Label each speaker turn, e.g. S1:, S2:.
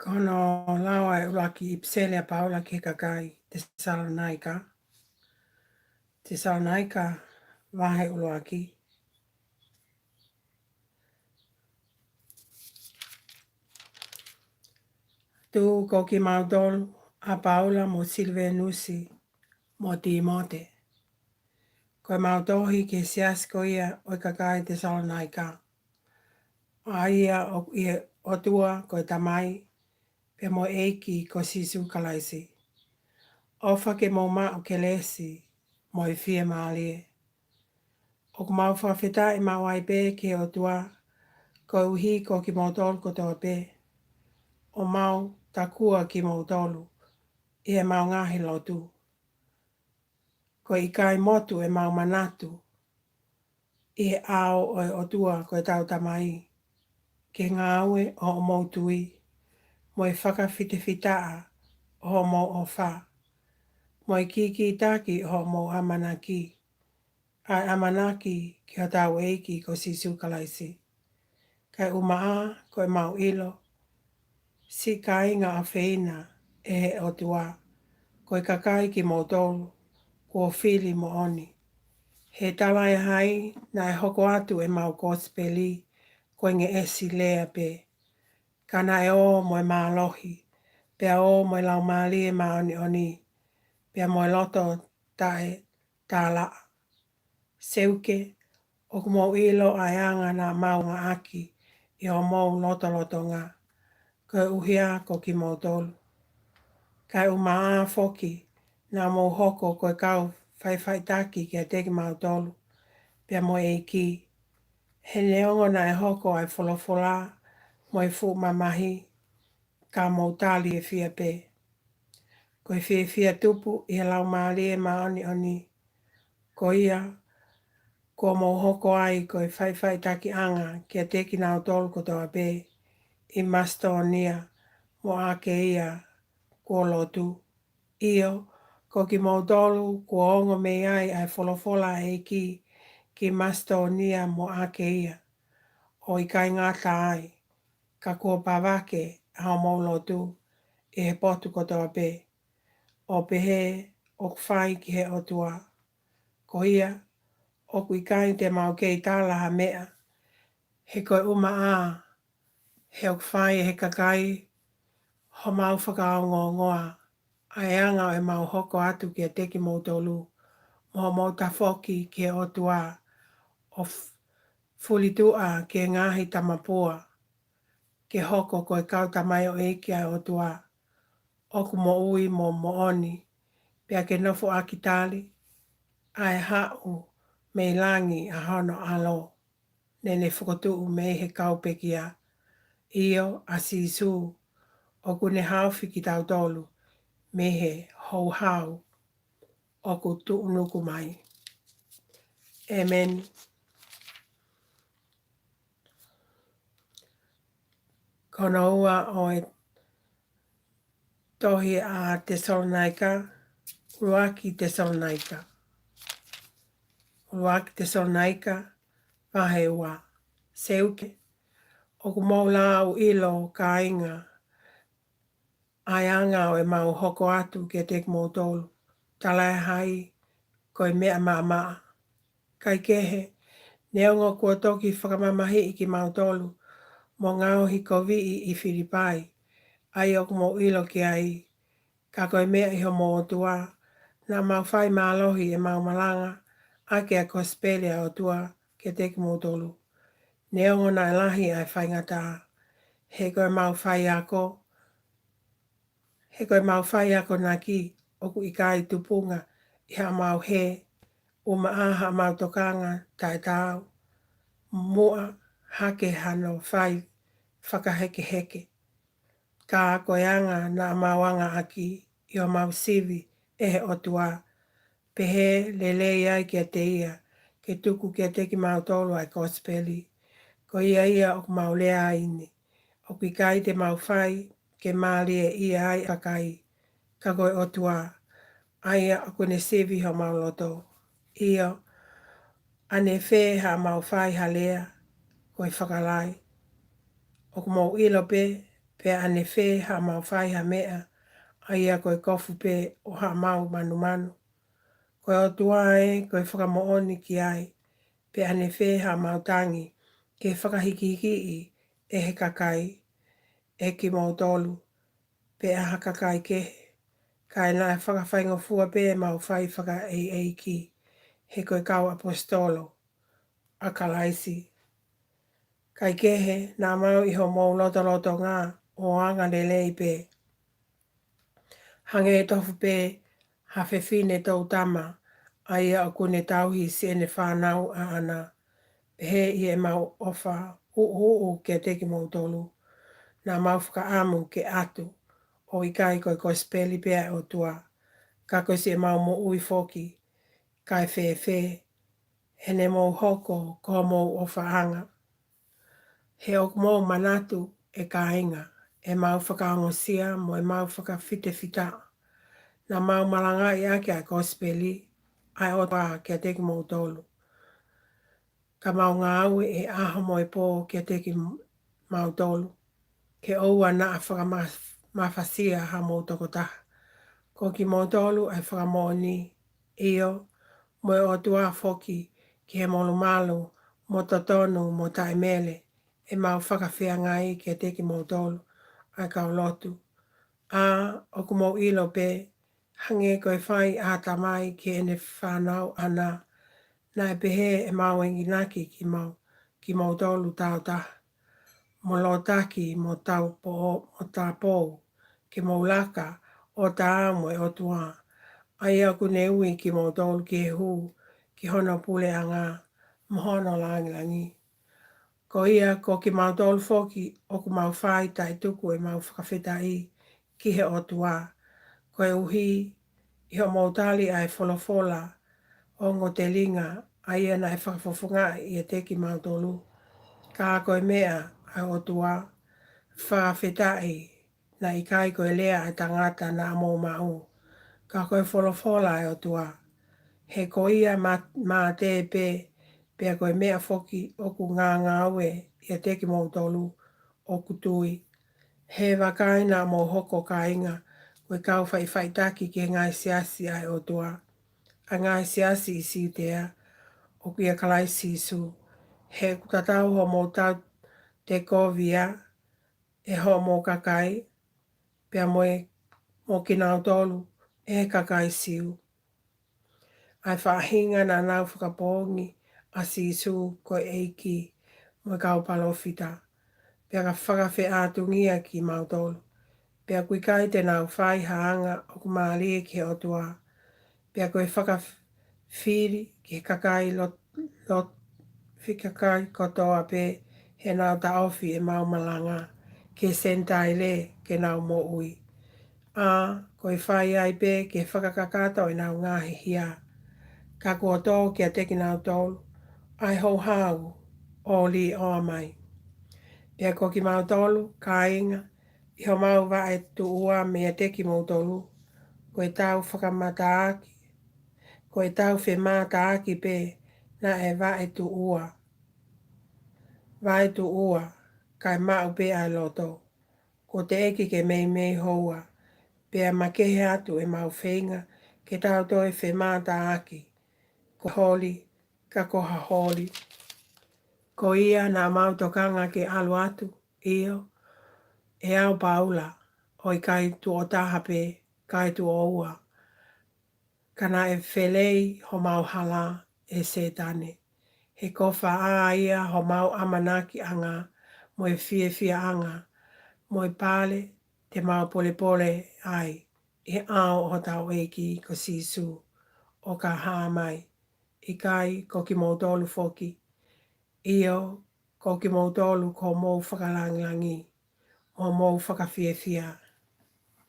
S1: Kono lawa e ulaki ipsele paula ke kakai Tesalonaika vahe ulaki. Tu koki maudol a paula mo silvenusi mo Timote. Koe maudohi ke siasko ia o kakai Tesalonaika. Aia o tua koe tamai pe mo eiki ko sisu kalaisi. Ofa ke mo ma o kelesi mo i fia maalie. O ku mau whawheta i mau ai pe ke o tua ko uhi ko ki mautolu ko toa pe. O mau takua ki mautolu i e mau ngahi lotu. Ko i kai motu e mau manatu i e ao o tua ko e tau tamai. Ke ngā aue o mautui mo i whakawhitiwhitaa o mo o wha. Mo i kiki taki o mo amanaki. Ai amanaki ki o tau eiki ko sisu kalaisi. Kai umaa ko e mau ilo. Si kai ngā awheina e o tua. Ko i kakai ki mautolu ko whili mo oni. He talai hai na e hoko atu e mau gospeli ko nge esi lea pe. Kana e o mo e maalohi. Pea o mo e lau maali e maoni oni. Pea mo e loto tae tāla. Seuke o kumo ilo ai anga na mau ngā aki i o mou loto ngā. Ko uhia ko ki mautolu. Kai umaa foki na mo hoko ko kau whaiwhaitaki ki a teki mautolu. Pea mo e ki. He neongo na e hoko ai wholofola mo e fu mamahi ka mautali e fia pe. Ko e fia tupu i e lau maali e maoni oni. Ko ia ko mo hoko ai ko e whaiwhaitaki anga ki a teki mautolu ko toa pe. I Mastonia mo ake ia ko lotu. Io ko ki mautolu ko ongo me ai wholofola e ki Mastonia mo ake ia. O i kai ngata ai. Ka kua pawake hao mo lotu e he potu kotoa pe. O pehe o kwhai ki he otua. Ko ia o kui kai te mau kei tāla ha mea. He koe uma a. He o kwhai he kakai. Ho mau whakaongo ngoa. Ai anga e mau hoko atu ki a teki mautolu. Mo mau tafoki ki he otua. O fulitua ki e ngahi tamapua. Ke hoko koe kau tamai o eiki ai otua. Oku mo ui mo oni. Pea ke nofo akitali. Ai hau me langi a hono alo. Nene whakotuu me he kaupekia. Io a sisu. Oku ne hauwhi ki tau tolu. Me he hou hau. Oku tuunuku mai. Amen. Kono ua o e tohi a Tesalonaika. Ruaki Tesalonaika. Ruaki Tesalonaika. Vahe ua. Seuke. Oku maulau ilo ka inga. Ai anga o e mau hoko atu ki a teki mautolu. Talai hai koe mea maa. Kai kehe. Neongo kua toki whakamamahi i ki mautolu. Mo ngao hi kovii i Filipai. Ai oku mo ilo ki ai. Ka koe mea iho mo otua. Na mau whai maalohi e mau malanga. Ake a kospelia otua ki a teki mautolu. Neongo na lahi ai whai ngata. He koe mau whai ako. He koe mau whai ako na ki. Oku i kai tupunga. Iha mau he. Uma aha mau tokanga tai tau. Mua hake hano whai whakaheke heke. Ka koe anga na mawanga aki. Io mau sivi e otua. Pehe lele ai ki a te ia. Ke tuku ki a teki mautolu ai kospeli. Ko ia o mau lea ini. O ki kai te mau whai ke maali e ia ai kakai. Ka koe otua. Aia o kune sivi ho mau loto. Io ane whē ha mau whai ha lea. Koe whakalai. O mau ilo pe Pe ane whē ha mau whai ha mea. Aia koe kofu pe o ha mau manu manu. Koe o tua e koe whakamooni ki ai. Pe ane whē ha mau tangi. Ke whakahiki i e he kakai. E ki mau tolu. Pe aha kakai ke. Kai nā whakawhaingo fua pe mau whai whaka ei ki. He koe kau apostolo. A kalaisi. Kai kehe nā mau iho mou loto loto ngā. O anga lelei pe. Hange e tofu pe. Ha whewhine tau tama. Aia o kune tauhi si ene whanau a ana. He i e mau ofa. Ke teki mau tolu. Nā mau whaka amu ke atu. O i kai koe kospeli pea o tua. Ka koe si e mau mo ui foki. Kai whewhe. Hene mau hoko ko mau ofa anga. He o mau manatu e ka inga. E mau whakaongosia mo e mau whakawhite whita. Nā mau malanga i ake a kospeli. Ai o tua kia teki mau tolu. Ka mau ngā aue e aho mo e pō kia teki mau tolu. Ke oua na a whakamawhasia ha mau tokotaha. Ko ki mau tolu ai whakamoni. Io, mo e o tua foki ki he molu malu, mo totonu, mo taimele. E mau whakawhia ngai kia teki mau tolu. Ai kau lotu. A, o ku mau ilo pe. Hange koe whai a tamai ki ene whanau ana. Nā e pehe e mau enginaki ki mau tolu tau taha. Mo lo taki mo tau po mo tā pō. Ki mau laka o tā amo e o tua. Ai aku ne ui ki mau tolu ki e hu. Ki hono pule a ngā. Mohono langi langi. Ko ia ko ki mau tolu foki o ku mau whai tai tuku e mau whakawhita i. Ki he o tua. Ko e uhi i ho mau tali ai wholofola. O ngo te linga. Ai ana e whakafofunga i e teki mau tolu. Ka koe mea ai o tua. Whawhetai na i kai koe lea e tangata na amo mau. Ka koe wholofola e o tua. He ko ia mā te pe. Pea koe mea foki o ku ngā ue i a teki mau tolu o kutui. He wakai na mo hoko ka inga. Koe kau whaitaki ki ngai siasi ai o tua. A ngai siasi i si tea. O kia kalaisi isu. He kutatau ho mo tau te kovia. E ho mo kakai. Pea mo ki nau tolu. E kakai siu. Ai whahinga na nau whakapongi. A si isu ko eiki. Mo kau palofita. Pea ka whakawhi ātungia ki mau tolu. Pea kui kai te nau whai haanga o ku maalie ki o tua. Pea koe whakawhiri ki kakai whikakai kotoa pe he nau ta ofi e mau malanga. Ke sentai le ke nau mo ui. A, koe whai ai pe ke whakakakato e nau ngahi hia. Ka kua tō kia teki nau tolu. Ai hou hau o li o mai. Pea ko ki mau tolu, ka inga. Iho mau wa e tu ua mea teki mau tolu. Koe tau whakamata aki. Koe tau whemata aki pe na e wa e tu ua. Wa e tu ua, kai mau pe ai loto. Ko te eki ke mei hoa. Pea makehe atu e mau whenga ke tau toi whemata aki. Ko holi, ka koha holi. Ko ia nā mau tokanga ke alu atu, io. E au paula, oi kai tu o taha pe, kai tu o ua. Kana e whelei ho mau hala e setane. He kofa a ia ho mau amanaki anga, mo e fia anga, mo e pale te mau pole pole ai. E au o tau eki ko sisu, o ka haa mai. I kai ko ki mau tolu foki. Io ko ki mau tolu ko mou whakalangilangi. O mou whakawhiawhia.